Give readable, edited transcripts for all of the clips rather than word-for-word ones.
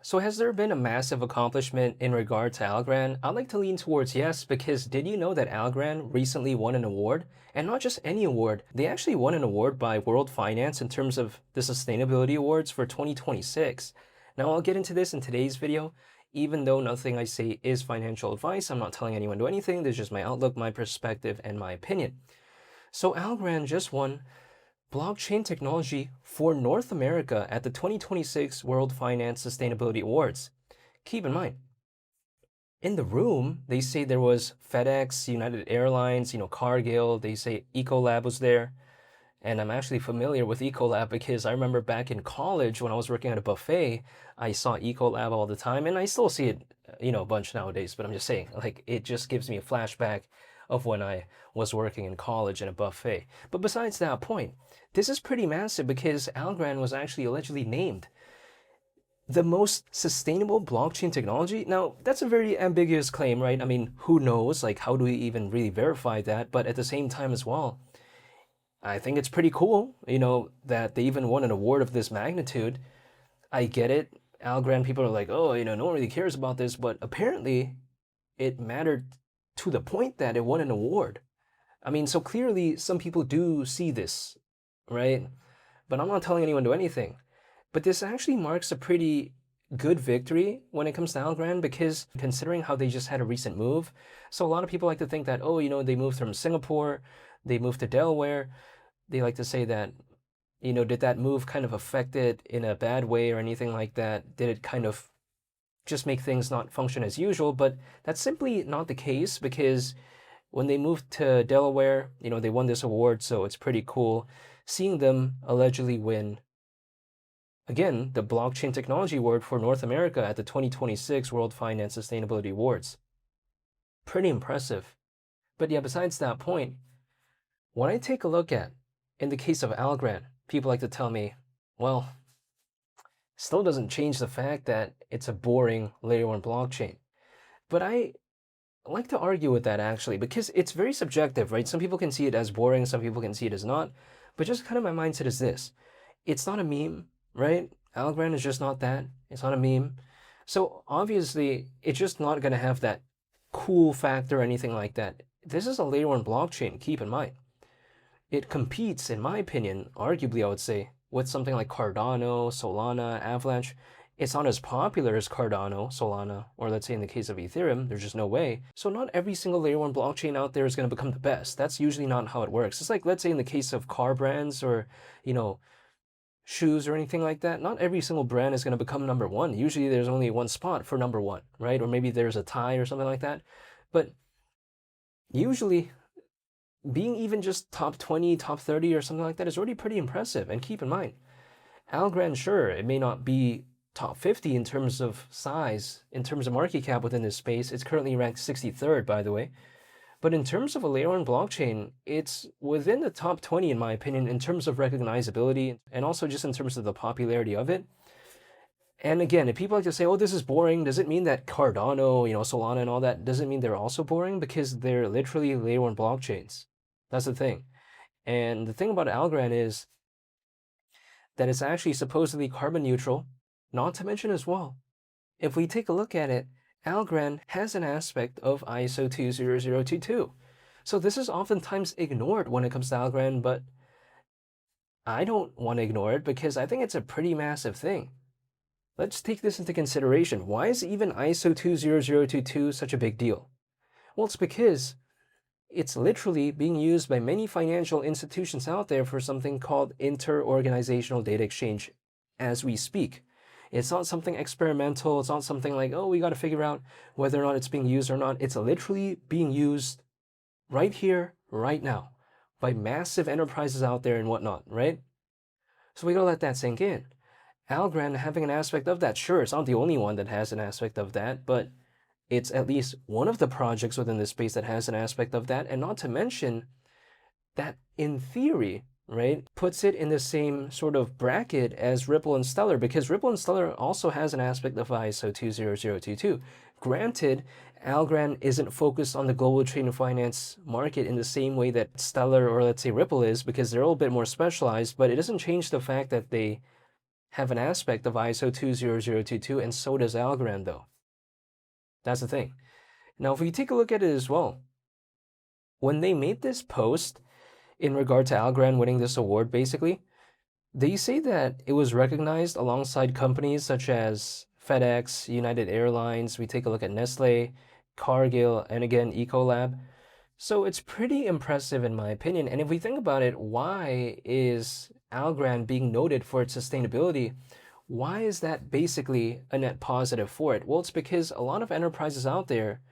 So has there been a massive accomplishment in regard to Algorand? I'd like to lean towards yes, because did you know that Algorand recently won an award? And not just any award, they actually won an award by World Finance in terms of the Sustainability Awards for 2026. Now I'll get into this in today's video. Even though nothing I say is financial advice, I'm not telling anyone to do anything. This is just my outlook, my perspective, and my opinion. So Algorand just won blockchain technology for North America at the 2026 World Finance Sustainability Awards. Keep in mind, in the room, they say there was FedEx, United Airlines, Cargill, they say Ecolab was there. And I'm actually familiar with Ecolab because I remember back in college when I was working at a buffet, I saw Ecolab all the time, and I still see it, a bunch nowadays, but I'm just saying, like, it just gives me a flashback of when I was working in college in a buffet. But besides that point, this is pretty massive because Algorand was actually allegedly named the most sustainable blockchain technology. Now, that's a very ambiguous claim, right? I mean, who knows? Like, how do we even really verify that? But at the same time as well, I think it's pretty cool, that they even won an award of this magnitude. I get it. Algorand people are like, oh, no one really cares about this, but apparently it mattered to the point that it won an award. I mean, so clearly some people do see this, right? But I'm not telling anyone to do anything. But this actually marks a pretty good victory when it comes to Algorand because considering how they just had a recent move, so a lot of people like to think that, oh, they moved from Singapore, they moved to Delaware. They like to say that, did that move kind of affect it in a bad way or anything like that? Did it kind of just make things not function as usual? But that's simply not the case because when they moved to Delaware, they won this award, so it's pretty cool seeing them allegedly win, again, the Blockchain Technology Award for North America at the 2026 World Finance Sustainability Awards. Pretty impressive. But yeah, besides that point, when I take a look at, in the case of Algorand, people like to tell me, well, still doesn't change the fact that it's a boring layer 1 blockchain. But I like to argue with that actually, because it's very subjective, right? Some people can see it as boring, some people can see it as not. But just kind of my mindset is this. It's not a meme, right? Algorand is just not that. It's not a meme. So obviously, it's just not going to have that cool factor or anything like that. This is a layer 1 blockchain, keep in mind. It competes, in my opinion, arguably I would say, with something like Cardano, Solana, Avalanche. It's not as popular as Cardano, Solana, or let's say in the case of Ethereum, there's just no way. So not every single layer 1 blockchain out there is going to become the best. That's usually not how it works. It's like, let's say in the case of car brands or, shoes or anything like that, not every single brand is going to become number one. Usually there's only one spot for number one, right? Or maybe there's a tie or something like that. But usually being even just top 20, top 30 or something like that is already pretty impressive. And keep in mind, Algorand, sure, it may not be top 50 in terms of size, in terms of market cap within this space. It's currently ranked 63rd, by the way. But in terms of a layer 1 blockchain, it's within the top 20, in my opinion, in terms of recognizability and also just in terms of the popularity of it. And again, if people like to say, oh, this is boring, does it mean that Cardano, Solana and all that, doesn't mean they're also boring? Because they're literally layer 1 blockchains. That's the thing. And the thing about Algorand is that it's actually supposedly carbon neutral, not to mention as well, if we take a look at it, Algorand has an aspect of ISO 20022. So this is oftentimes ignored when it comes to Algorand, but I don't want to ignore it because I think it's a pretty massive thing. Let's take this into consideration. Why is even ISO 20022 such a big deal? Well, it's because it's literally being used by many financial institutions out there for something called inter-organizational data exchange as we speak. It's not something experimental. It's not something like, oh, we got to figure out whether or not it's being used or not. It's literally being used right here, right now, by massive enterprises out there and whatnot, right? So we got to let that sink in. Algorand having an aspect of that, sure, it's not the only one that has an aspect of that, but it's at least one of the projects within this space that has an aspect of that, and not to mention that in theory, right, puts it in the same sort of bracket as Ripple and Stellar, because Ripple and Stellar also has an aspect of ISO 20022. Granted, Algorand isn't focused on the global trade and finance market in the same way that Stellar or let's say Ripple is, because they're a little bit more specialized, but it doesn't change the fact that they have an aspect of ISO 20022, and so does Algorand, though. That's the thing. Now, if we take a look at it as well, when they made this post in regard to Algorand winning this award, basically, they say that it was recognized alongside companies such as FedEx, United Airlines. We take a look at Nestle, Cargill, and again, Ecolab. So it's pretty impressive in my opinion. And if we think about it, why is Algorand being noted for its sustainability? Why is that basically a net positive for it? Well, it's because a lot of enterprises out there,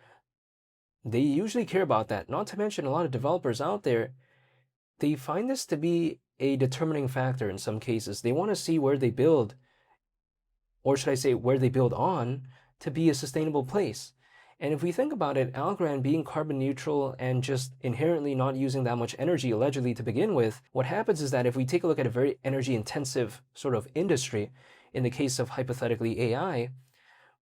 they usually care about that. Not to mention a lot of developers out there, they find this to be a determining factor in some cases. They want to see where they build, or should I say where they build on, to be a sustainable place. And if we think about it, Algorand being carbon neutral and just inherently not using that much energy allegedly to begin with, what happens is that if we take a look at a very energy intensive sort of industry, in the case of hypothetically AI,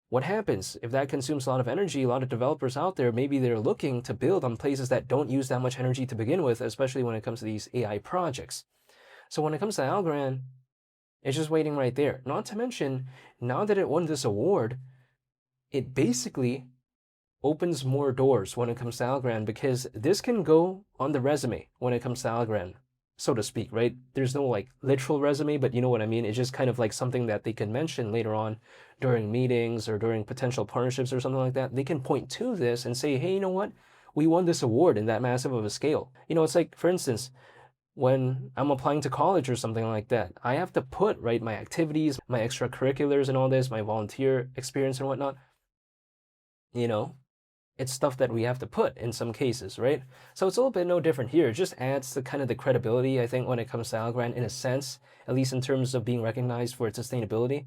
what happens if that consumes a lot of energy? A lot of developers out there, maybe they're looking to build on places that don't use that much energy to begin with, especially when it comes to these AI projects. So when it comes to Algorand, it's just waiting right there. Not to mention, now that it won this award, it basically opens more doors when it comes to Algorand, because this can go on the resume when it comes to Algorand, so to speak, right? There's no like literal resume, but you know what I mean? It's just kind of like something that they can mention later on during meetings or during potential partnerships or something like that. They can point to this and say, hey, you know what? We won this award in that massive of a scale. You know, it's like, for instance, when I'm applying to college or something like that, I have to put, right, my activities, my extracurriculars and all this, my volunteer experience and whatnot. You know, it's stuff that we have to put in some cases, right? So it's a little bit no different here. It just adds the kind of the credibility, I think, when it comes to Algorand in a sense, at least in terms of being recognized for its sustainability.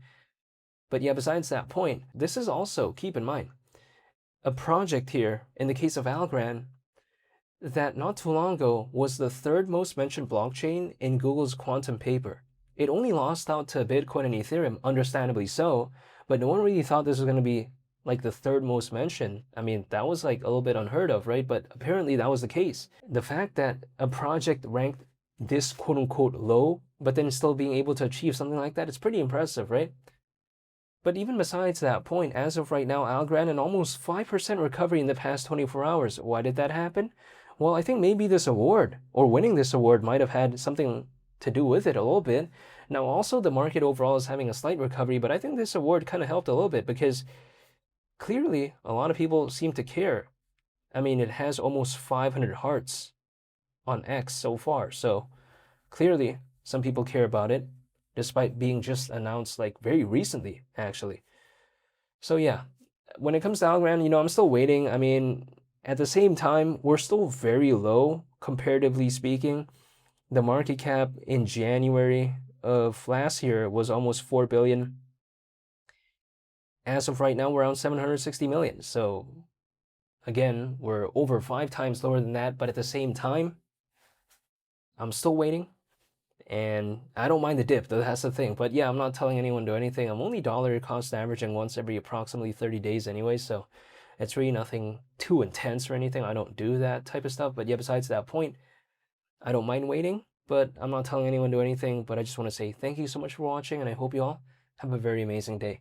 But yeah, besides that point, this is also, keep in mind, a project here, in the case of Algorand, that not too long ago was the third most mentioned blockchain in Google's quantum paper. It only lost out to Bitcoin and Ethereum, understandably so, but no one really thought this was going to be like the third most mentioned. I mean, that was like a little bit unheard of, right? But apparently that was the case. The fact that a project ranked this quote unquote low, but then still being able to achieve something like that, it's pretty impressive, right? But even besides that point, as of right now, Algorand an almost 5% recovery in the past 24 hours. Why did that happen? Well, I think maybe this award, or winning this award, might have had something to do with it a little bit. Now, also, the market overall is having a slight recovery, but I think this award kind of helped a little bit because clearly a lot of people seem to care. I mean, it has almost 500 hearts on X so far, so clearly some people care about it, despite being just announced like very recently, actually. So yeah, when it comes to Algorand, you know, I'm still waiting. I mean, at the same time, we're still very low, comparatively speaking. The market cap in January of last year was almost 4 billion. As of right now, we're around 760 million. So again, we're over 5 times lower than that. But at the same time, I'm still waiting. And I don't mind the dip, that's the thing. But yeah, I'm not telling anyone to do anything. I'm only dollar cost averaging once every approximately 30 days anyway. So it's really nothing too intense or anything. I don't do that type of stuff. But yeah, besides that point, I don't mind waiting, but I'm not telling anyone to do anything. But I just want to say thank you so much for watching, and I hope you all have a very amazing day.